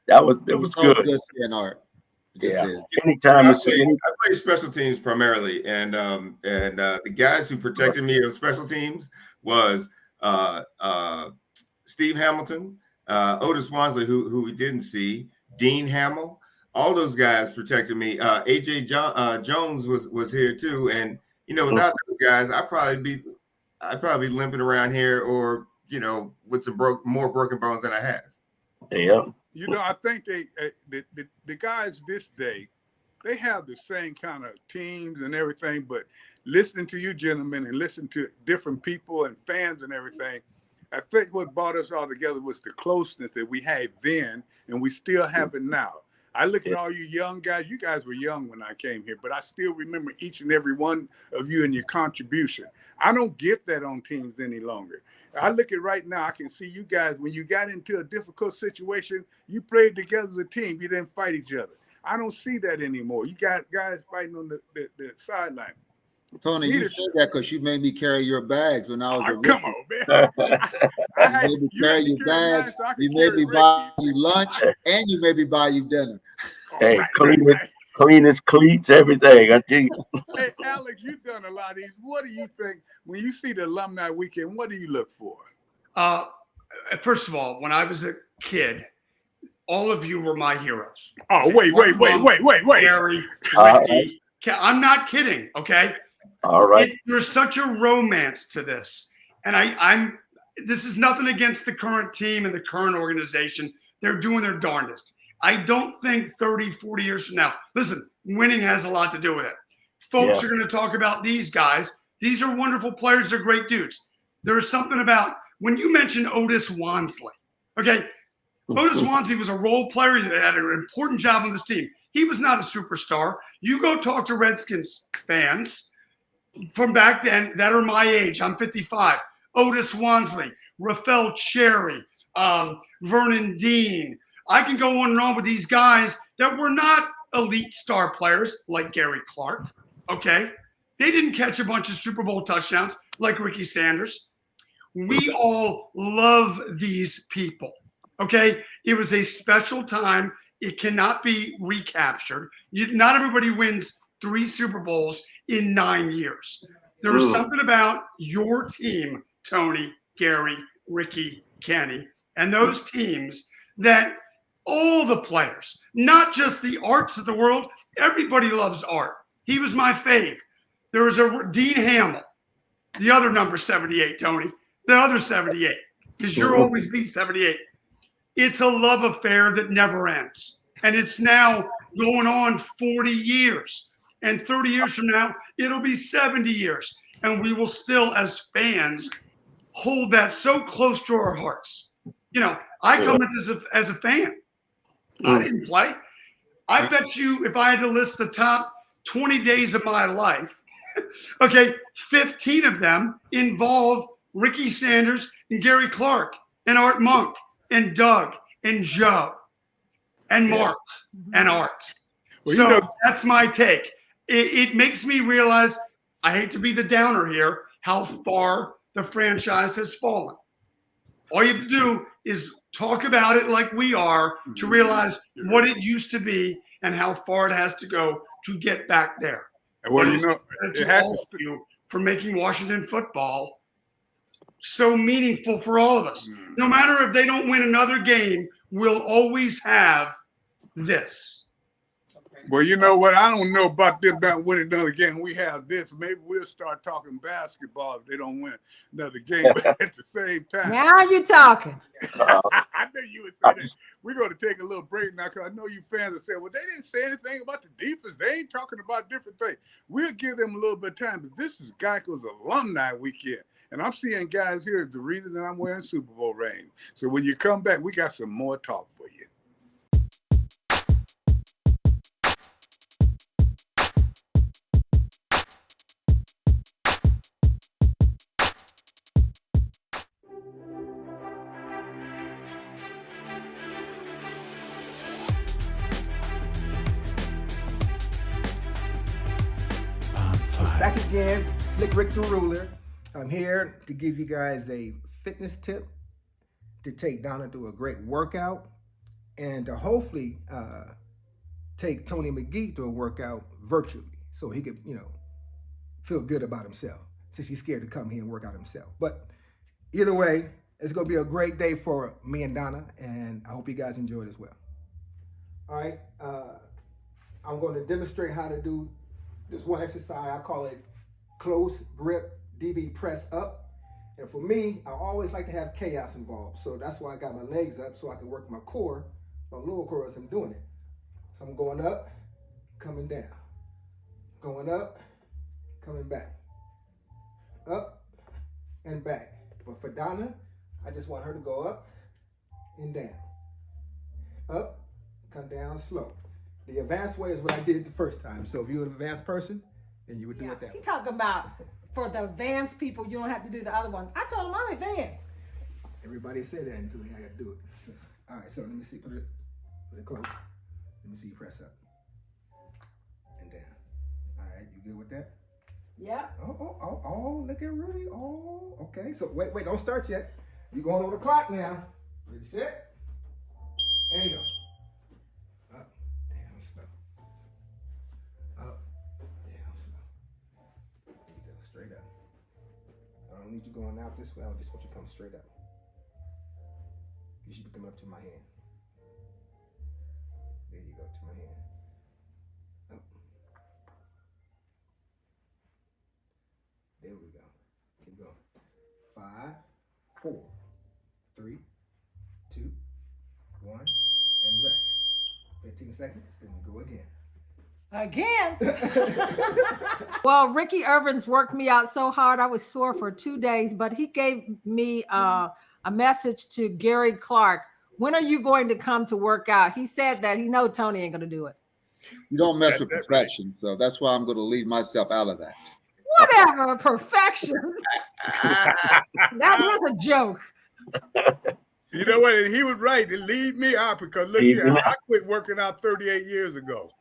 [SPEAKER 8] Yeah, it was good.
[SPEAKER 9] Good seeing Art.
[SPEAKER 8] Yeah. Anytime
[SPEAKER 5] I
[SPEAKER 8] you see any.
[SPEAKER 5] play special teams primarily, and the guys who protected me on special teams was Steve Hamilton, Otis Wansley, who we didn't see, Dean Hamill. All those guys protected me. AJ Jones was here too, and without those guys, I'd probably be limping around here, or with some more broken bones than I have.
[SPEAKER 8] Yeah.
[SPEAKER 6] I think the guys this day, they have the same kind of teams and everything, but listening to you gentlemen and listening to different people and fans and everything, I think what brought us all together was the closeness that we had then, and we still have it now. I look at all you young guys. You guys were young when I came here, but I still remember each and every one of you and your contribution. I don't get that on teams any longer. I look at right now, I can see you guys, when you got into a difficult situation, you played together as a team. You didn't fight each other. I don't see that anymore. You got guys fighting on the sideline.
[SPEAKER 9] Tony, you said that because you made me carry your bags when I was a rookie.
[SPEAKER 6] Come on, man.
[SPEAKER 9] You made me carry your bags. You made me buy you lunch, and you made me buy you dinner.
[SPEAKER 8] Hey, clean his cleats, everything.
[SPEAKER 6] Hey, Alex, you've done a lot of these. What do you think when you see the alumni weekend? What do you look for?
[SPEAKER 3] First of all, when I was a kid, all of you were my heroes.
[SPEAKER 6] Oh, wait.
[SPEAKER 3] Gary, Ricky, I'm not kidding. Okay.
[SPEAKER 8] All right.
[SPEAKER 3] There's such a romance to this, and this is nothing against the current team and the current organization. They're doing their darndest. I don't think 30, 40 years from now, listen, winning has a lot to do with it. Folks are going to talk about these guys. These are wonderful players. They're great dudes. There's something about when you mentioned Otis Wansley. Okay. Otis Wansley was a role player. He had an important job on this team. He was not a superstar. You go talk to Redskins fans from back then that are my age. I'm 55. Otis Wansley, Rafael Cherry, Vernon Dean. I can go on and on with these guys that were not elite star players like Gary Clark. Okay. They didn't catch a bunch of Super Bowl touchdowns like Ricky Sanders. We all love these people. Okay. It was a special time. It cannot be recaptured. Not everybody wins 3 Super Bowls in 9 years. There was something about your team, Tony, Gary, Ricky, Kenny, and those teams that all the players, not just the Arts of the world, everybody loves Art. He was my fave. There was a Dean Hamill, the other number 78, Tony, the other 78, because you'll always be 78. It's a love affair that never ends. And it's now going on 40 years. And 30 years from now, it'll be 70 years. And we will still, as fans, hold that so close to our hearts. I come at this as a fan. I didn't play. I bet you if I had to list the top 20 days of my life, 15 of them involve Ricky Sanders and Gary Clark and Art Monk and Doug and Joe. and Mark and Art.
[SPEAKER 6] Well,
[SPEAKER 3] So
[SPEAKER 6] you know,
[SPEAKER 3] that's my take. It makes me realize, I hate to be the downer here, how far the franchise has fallen. All you have to do is talk about it like we are to realize what it used to be and how far it has to go to get back there.
[SPEAKER 6] well, you know,
[SPEAKER 3] To all of you for making Washington football so meaningful for all of us. No matter if they don't win another game, we'll always have this.
[SPEAKER 6] well, you know what? I don't know about them not winning another game. We have this. Maybe we'll start talking basketball if they don't win another game. But at the same time,
[SPEAKER 1] Now you're talking.
[SPEAKER 6] I knew you would say that. We're going to take a little break now because I know you fans are saying, well, they didn't say anything about the defense. They ain't talking about different things. We'll give them a little bit of time. But this is Geico's alumni weekend. And I'm seeing guys here is the reason that I'm wearing Super Bowl rings. So when you come back, we got some more talk for you.
[SPEAKER 16] Back again, Slick Rick the Ruler. I'm here to give you guys a fitness tip to take Donna through a great workout and to hopefully take Tony McGee through a workout virtually so he could, feel good about himself since he's scared to come here and work out himself. But either way, it's going to be a great day for me and Donna, and I hope you guys enjoy it as well. All right, I'm going to demonstrate how to do this one exercise. I call it close grip DB press up. And for me, I always like to have chaos involved. So that's why I got my legs up so I can work my core, my lower core as I'm doing it. So I'm going up, coming down. Going up, coming back. Up and back. But for Donna, I just want her to go up and down. Up, come down slow. The advanced way is what I did the first time. So if you're an advanced person, then you would do it that way.
[SPEAKER 1] He talking about for the advanced people, you don't have to do the other one. I told him I'm advanced.
[SPEAKER 16] Everybody said that until I got to do it. So, all right, so let me see. Put it close. Let me see you press up and down. All right, you good with that?
[SPEAKER 1] Yeah.
[SPEAKER 16] Oh, look at Rudy. Oh, okay. So wait, don't start yet. You're going on the clock now. Ready, set, and go. Up, down, slow. Up, down, slow. There you go, straight up. I don't need you going out this way. I just want you to come straight up. You should be coming up to my hand. There you go, to my hand. Up. There we go. Keep going. 5, 4, 3, 2, 1, and rest. 15 seconds, then we go again.
[SPEAKER 1] Again. Well, Ricky Irvins worked me out so hard. I was sore for 2 days, but he gave me a message to Gary Clark. When are you going to come to work out? He said that he know Tony ain't going to do it.
[SPEAKER 9] You don't mess with perfection, so that's why I'm going to leave myself out of that.
[SPEAKER 1] Whatever, perfection. That was a joke.
[SPEAKER 6] You know what? And he was right to leave me out because look here, I quit working out 38 years ago.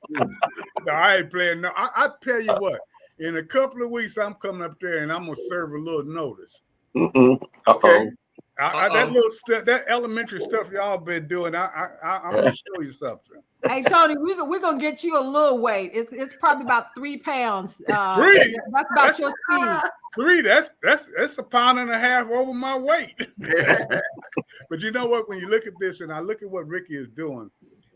[SPEAKER 6] No, I ain't playing. No, I tell you what. In a couple of weeks, I'm coming up there and I'm gonna serve a little notice. Okay. That little stuff, that elementary stuff y'all been doing, I'm gonna show you something.
[SPEAKER 1] Hey Tony, we're gonna get you a little weight. It's probably about 3 pounds.
[SPEAKER 6] 3.
[SPEAKER 1] That's about your speed.
[SPEAKER 6] 3. That's a pound and a half over my weight. But you know what? When you look at this, and I look at what Ricky is doing,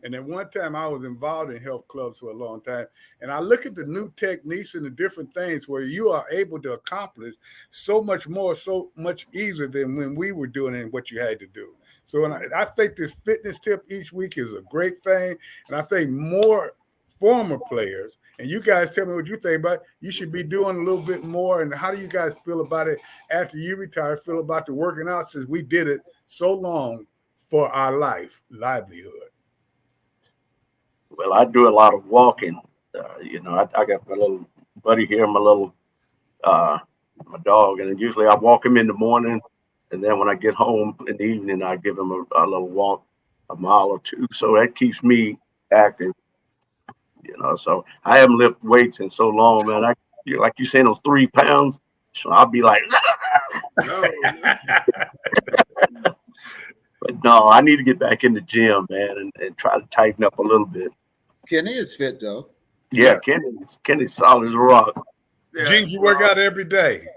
[SPEAKER 6] and at one time I was involved in health clubs for a long time, and I look at the new techniques and the different things where you are able to accomplish so much more, so much easier than when we were doing it and what you had to do. So I think this fitness tip each week is a great thing. And I think more former players, and you guys tell me what you think about it, you should be doing a little bit more. And how do you guys feel about it after you retire, feel about the working out since we did it so long for our livelihood?
[SPEAKER 8] Well, I do a lot of walking. I got my little buddy here, my dog, and usually I walk him in the morning. And then when I get home in the evening, I give him a little walk. a mile or two. So that keeps me active, So I haven't lifted weights in so long, man. Like you saying, those 3 pounds. So I'll be like, but no, I need to get back in the gym, man, and try to tighten up a little bit.
[SPEAKER 9] Kenny is fit though.
[SPEAKER 8] Yeah, Kenny's solid as a rock.
[SPEAKER 5] Yeah,
[SPEAKER 17] Gene, you work out every day.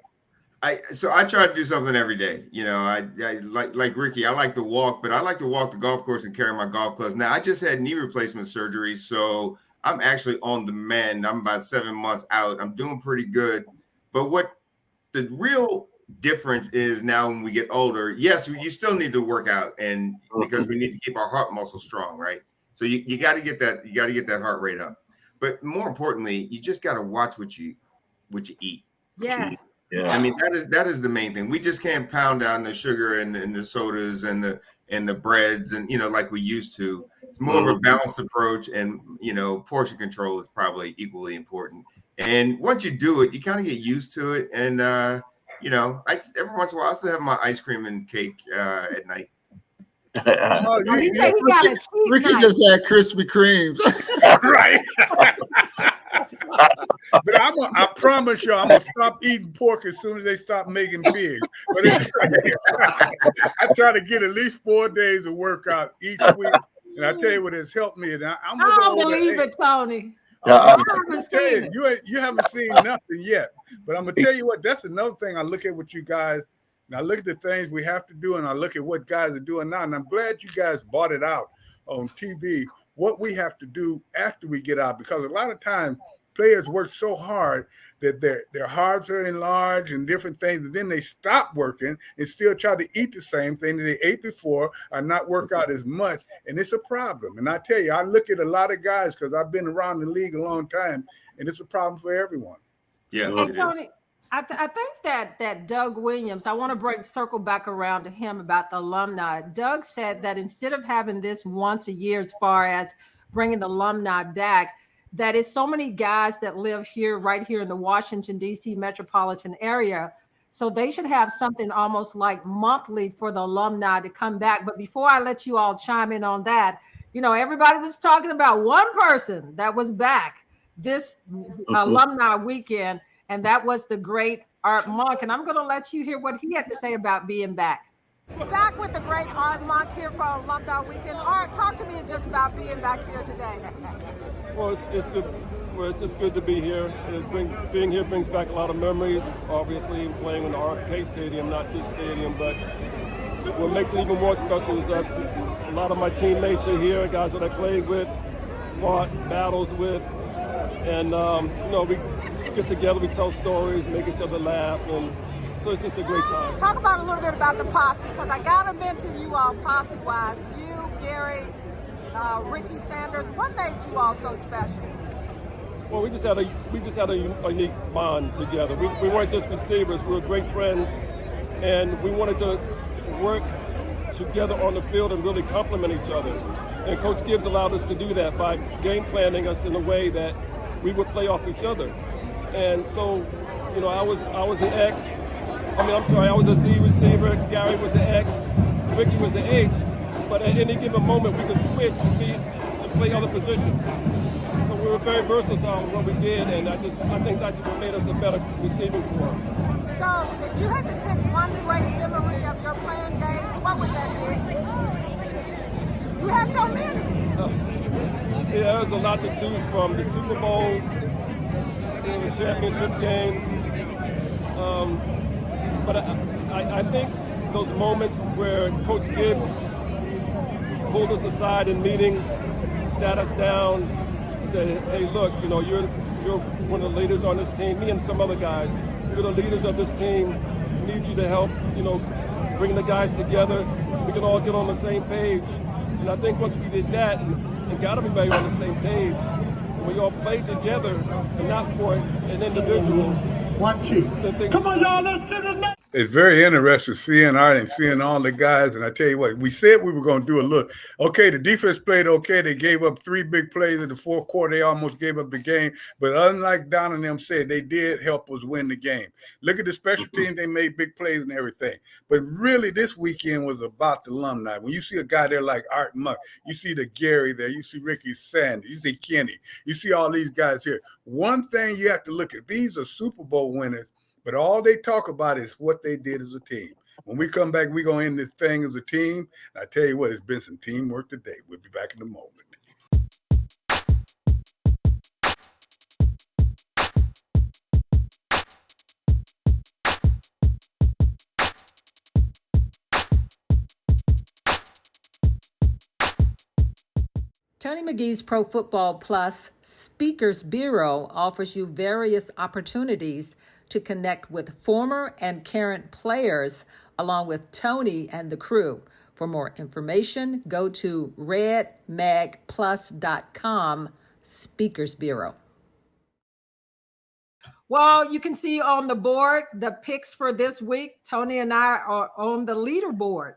[SPEAKER 5] I try to do something every day. I like Ricky. I like to walk, but I like to walk the golf course and carry my golf clubs. Now I just had knee replacement surgery, so I'm actually on the mend. I'm about 7 months out. I'm doing pretty good. But what the real difference is now when we get older, yes, you still need to work out, and because we need to keep our heart muscle strong, right? So you got to get that heart rate up. But more importantly, you just got to watch what you eat.
[SPEAKER 1] Yes.
[SPEAKER 8] Yeah.
[SPEAKER 5] I mean, that is the main thing. We just can't pound down the sugar and the sodas and the breads and like we used to. It's more of a balanced approach, and portion control is probably equally important. And once you do it, you kind of get used to it. And every once in a while I still have my ice cream and cake at night.
[SPEAKER 9] Ricky just had Krispy Kremes.
[SPEAKER 17] Right. But I promise you, I'm gonna stop eating pork as soon as they stop making pigs. But I try to get at least 4 days of workout each week, and I tell you what has helped me. And I
[SPEAKER 1] don't believe it, Tony.
[SPEAKER 17] You haven't seen nothing yet. But I'm gonna tell you what. That's another thing I look at with you guys. And I look at the things we have to do, and I look at what guys are doing now. And I'm glad you guys brought it out on TV, what we have to do after we get out. Because a lot of times players work so hard that their hearts are enlarged and different things. And then they stop working and still try to eat the same thing that they ate before or not work out as much. And it's a problem. And I tell you, I look at a lot of guys because I've been around the league a long time, and it's a problem for everyone.
[SPEAKER 5] Yeah.
[SPEAKER 1] Hey, Tony, I think that Doug Williams, I want to circle back around to him about the alumni. Doug said that instead of having this once a year as far as bringing the alumni back, that it's so many guys that live right here in the Washington, D.C. metropolitan area. So they should have something almost like monthly for the alumni to come back. But before I let you all chime in on that, everybody was talking about one person that was back this alumni weekend, and that was the great Art Monk. And I'm going to let you hear what he had to say about being back.
[SPEAKER 10] Back with the great Art Monk here for Alumni Weekend. Art, talk to me just about being back here today.
[SPEAKER 18] Well, it's good. Well, it's just good to be here. Being here brings back a lot of memories. Obviously, playing in the RFK Stadium, not this stadium, but what makes it even more special is that a lot of my teammates are here, guys that I played with, fought battles with, and we get together, we tell stories, make each other laugh, and so it's just a great time.
[SPEAKER 10] Talk about a little bit about the posse, because I gotta mention you all posse-wise. You, Gary, Ricky Sanders. What made you all so special?
[SPEAKER 18] Well, we just had a unique bond together. We weren't just receivers; we were great friends, and we wanted to work together on the field and really complement each other. And Coach Gibbs allowed us to do that by game planning us in a way that we would play off each other. And so, I was an X. I was a Z receiver. Gary was an X. Ricky was an H. But at any given moment, we could switch and play other positions. So we were very versatile in what we did, and I think that's what made us a better receiving corps.
[SPEAKER 10] So, if you had to pick one great memory of your playing days, what would that be? You had so many.
[SPEAKER 18] Yeah, there's a lot to choose from. The Super Bowls, the championship games. But I think those moments where Coach Gibbs pulled us aside in meetings, sat us down, said, "Hey, look, you're one of the leaders on this team. Me and some other guys, you're the leaders of this team. We need you to help, bring the guys together so we can all get on the same page." And I think once we did that and got everybody on the same page, we all played together and not for an individual.
[SPEAKER 17] 1, 2. Come on, y'all, let's get it. It's very interesting seeing Art and seeing all the guys. And I tell you what, we said we were going to do a look. Okay, the defense played okay. They gave up 3 big plays in the fourth quarter. They almost gave up the game. But unlike Don and them said, they did help us win the game. Look at the special teams. They made big plays and everything. But really, this weekend was about the alumni. When you see a guy there like Art Monk, you see the Gary there, you see Ricky Sanders, you see Kenny, you see all these guys here. One thing you have to look at, these are Super Bowl winners. But all they talk about is what they did as a team. When we come back, we're going to end this thing as a team. I tell you what, it's been some teamwork today. We'll be back in a moment.
[SPEAKER 10] Tony McGee's Pro Football Plus Speakers Bureau offers you various opportunities to connect with former and current players along with Tony and the crew. For more information, go to redmagplus.com Speakers Bureau.
[SPEAKER 1] Well, you can see on the board the picks for this week. Tony and I are on the leaderboard.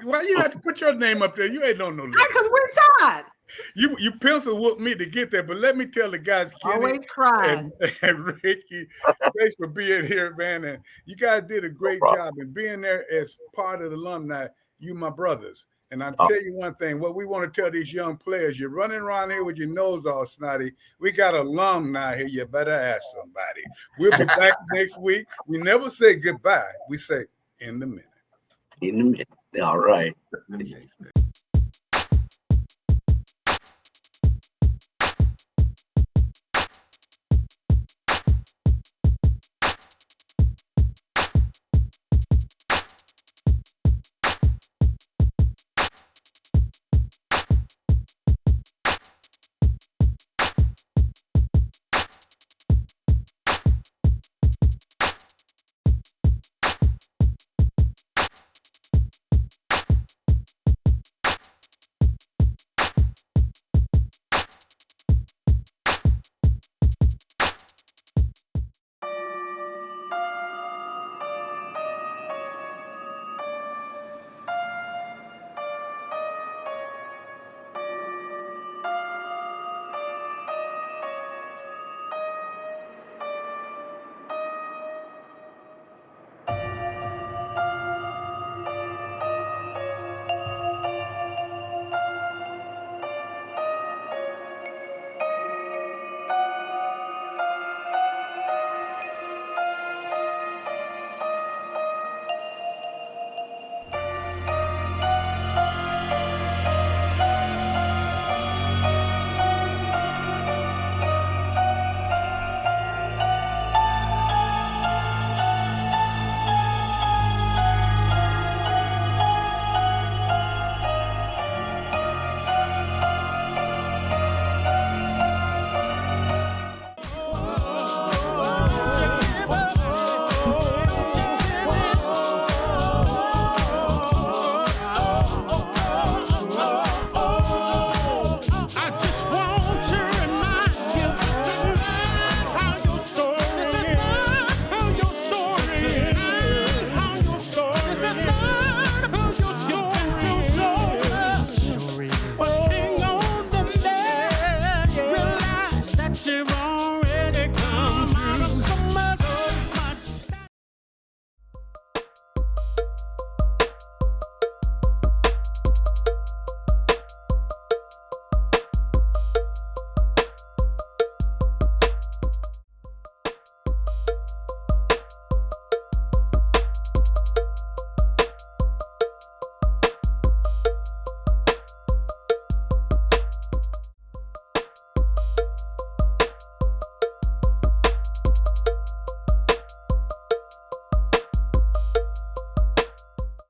[SPEAKER 17] Why you have to put your name up there? You ain't on no list.
[SPEAKER 1] Because we're tied.
[SPEAKER 17] You pencil whooped me to get there, but let me tell the guys, Kenny
[SPEAKER 1] always crying.
[SPEAKER 17] And Ricky, thanks for being here, man. And you guys did a great job and being there as part of the alumni. You, my brothers. And I'll tell you one thing, what we want to tell these young players, you're running around here with your nose all snotty. We got alumni here. You better ask somebody. We'll be back next week. We never say goodbye. We say in the minute.
[SPEAKER 8] In the minute. All right.